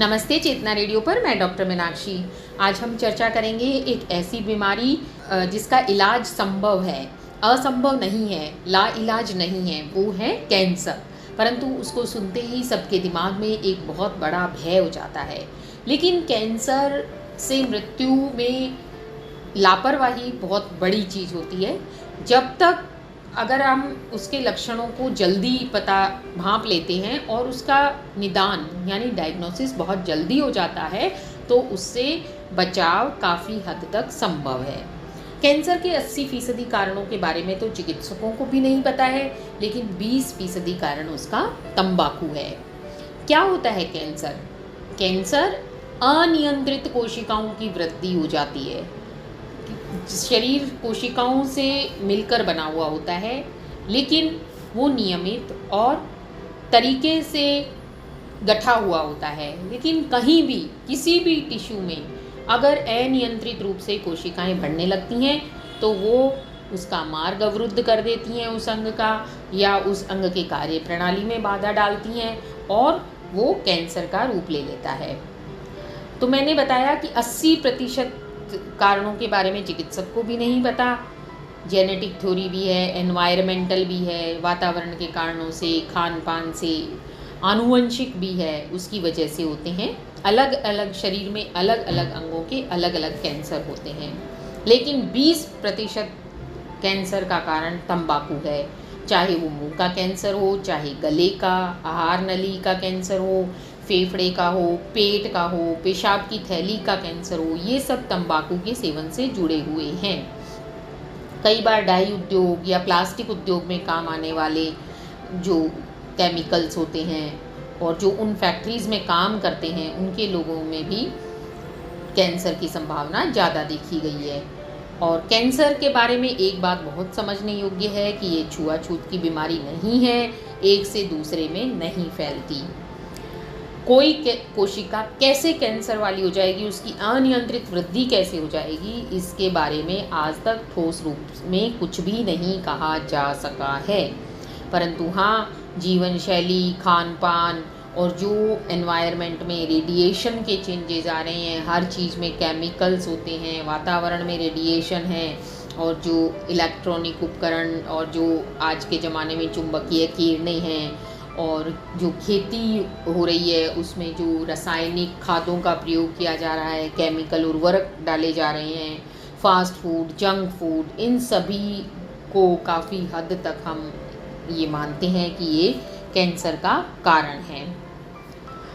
नमस्ते, चेतना रेडियो पर मैं डॉक्टर मीनाक्षी। आज हम चर्चा करेंगे एक ऐसी बीमारी जिसका इलाज संभव है, असंभव नहीं है, लाइलाज नहीं है, वो है कैंसर। परंतु उसको सुनते ही सबके दिमाग में एक बहुत बड़ा भय हो जाता है। लेकिन कैंसर से मृत्यु में लापरवाही बहुत बड़ी चीज़ होती है। जब तक अगर हम उसके लक्षणों को जल्दी भांप लेते हैं और उसका निदान यानी डायग्नोसिस बहुत जल्दी हो जाता है तो उससे बचाव काफ़ी हद तक संभव है। कैंसर के 80% कारणों के बारे में तो चिकित्सकों को भी नहीं पता है, लेकिन 20% कारण उसका तंबाकू है। क्या होता है कैंसर? कैंसर अनियंत्रित कोशिकाओं की वृद्धि हो जाती है। शरीर कोशिकाओं से मिलकर बना हुआ होता है, लेकिन वो नियमित और तरीके से गठा हुआ होता है। लेकिन कहीं भी किसी भी टिश्यू में अगर अनियंत्रित रूप से कोशिकाएं बढ़ने लगती हैं तो वो उसका मार्ग अवरुद्ध कर देती हैं उस अंग का, या उस अंग के कार्य प्रणाली में बाधा डालती हैं और वो कैंसर का रूप ले लेता है। तो मैंने बताया कि 80% कारणों के बारे में चिकित्सक को भी नहीं पता। जेनेटिक थ्योरी भी है, एनवायरमेंटल भी है, वातावरण के कारणों से, खान पान से, आनुवंशिक भी है, उसकी वजह से होते हैं। अलग अलग शरीर में अलग अलग अंगों के अलग अलग कैंसर होते हैं। लेकिन 20% कैंसर का कारण तंबाकू है। चाहे वो मुंह का कैंसर हो, चाहे गले का, आहार नली का कैंसर हो, फेफड़े का हो, पेट का हो, पेशाब की थैली का कैंसर हो, ये सब तंबाकू के सेवन से जुड़े हुए हैं। कई बार डाई उद्योग या प्लास्टिक उद्योग में काम आने वाले जो केमिकल्स होते हैं और जो उन फैक्ट्रीज़ में काम करते हैं उनके लोगों में भी कैंसर की संभावना ज़्यादा देखी गई है। और कैंसर के बारे में एक बात बहुत समझने योग्य है कि ये छुआछूत की बीमारी नहीं है, एक से दूसरे में नहीं फैलती। कोई कोशिका कैसे कैंसर वाली हो जाएगी, उसकी अनियंत्रित वृद्धि कैसे हो जाएगी, इसके बारे में आज तक ठोस रूप में कुछ भी नहीं कहा जा सका है। परंतु हाँ, जीवन शैली, खान पान और जो एनवायरनमेंट में रेडिएशन के चेंजेस आ रहे हैं, हर चीज़ में केमिकल्स होते हैं, वातावरण में रेडिएशन है, और जो इलेक्ट्रॉनिक उपकरण और जो आज के ज़माने में चुंबकीय किरणें हैं, और जो खेती हो रही है उसमें जो रासायनिक खादों का प्रयोग किया जा रहा है, केमिकल उर्वरक डाले जा रहे हैं, फास्ट फूड, जंक फूड, इन सभी को काफ़ी हद तक हम ये मानते हैं कि ये कैंसर का कारण है।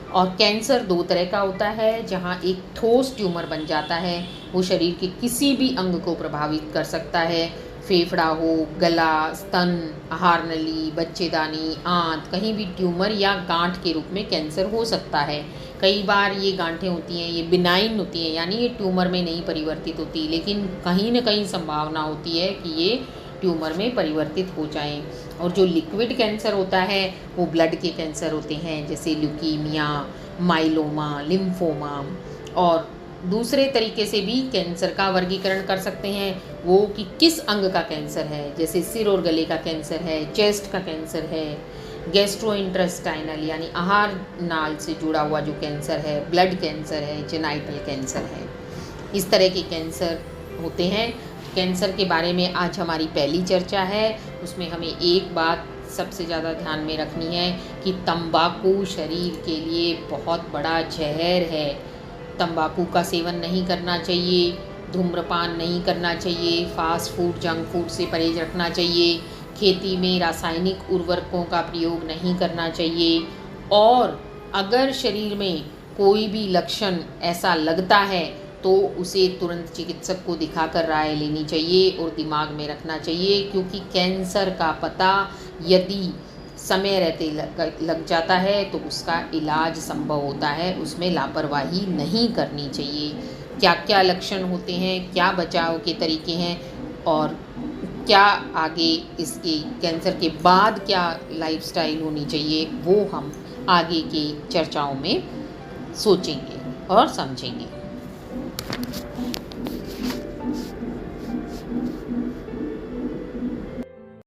और कैंसर दो तरह का होता है, जहाँ एक ठोस ट्यूमर बन जाता है, वो शरीर के किसी भी अंग को प्रभावित कर सकता है। फेफड़ा हो, गला, स्तन, आहार नली, बच्चेदानी, आंत, कहीं भी ट्यूमर या गांठ के रूप में कैंसर हो सकता है। कई बार ये गांठें होती हैं, ये बिनाइन होती हैं, यानी ये ट्यूमर में नहीं परिवर्तित होती, लेकिन कहीं न कहीं संभावना होती है कि ये ट्यूमर में परिवर्तित हो जाएं। और जो लिक्विड कैंसर होता है वो ब्लड के कैंसर होते हैं, जैसे ल्यूकीमिया, माइलोमा, लिम्फोमा। और दूसरे तरीके से भी कैंसर का वर्गीकरण कर सकते हैं, वो कि किस अंग का कैंसर है, जैसे सिर और गले का कैंसर है, चेस्ट का कैंसर है, गैस्ट्रोइंटेस्टाइनल यानी आहार नाल से जुड़ा हुआ जो कैंसर है, ब्लड कैंसर है, जेनाइटल कैंसर है। इस तरह के कैंसर होते हैं। कैंसर के बारे में आज हमारी पहली चर्चा है। उसमें हमें एक बात सबसे ज़्यादा ध्यान में रखनी है कि तंबाकू शरीर के लिए बहुत बड़ा जहर है। तंबाकू का सेवन नहीं करना चाहिए, धूम्रपान नहीं करना चाहिए, फास्ट फूड, जंक फूड से परहेज रखना चाहिए, खेती में रासायनिक उर्वरकों का प्रयोग नहीं करना चाहिए, और अगर शरीर में कोई भी लक्षण ऐसा लगता है तो उसे तुरंत चिकित्सक को दिखाकर राय लेनी चाहिए और दिमाग में रखना चाहिए, क्योंकि कैंसर का पता यदि समय रहते लग जाता है तो उसका इलाज संभव होता है, उसमें लापरवाही नहीं करनी चाहिए। क्या क्या लक्षण होते हैं, क्या बचाव के तरीके हैं, और क्या आगे इसके कैंसर के बाद क्या लाइफस्टाइल होनी चाहिए, वो हम आगे की चर्चाओं में सोचेंगे और समझेंगे।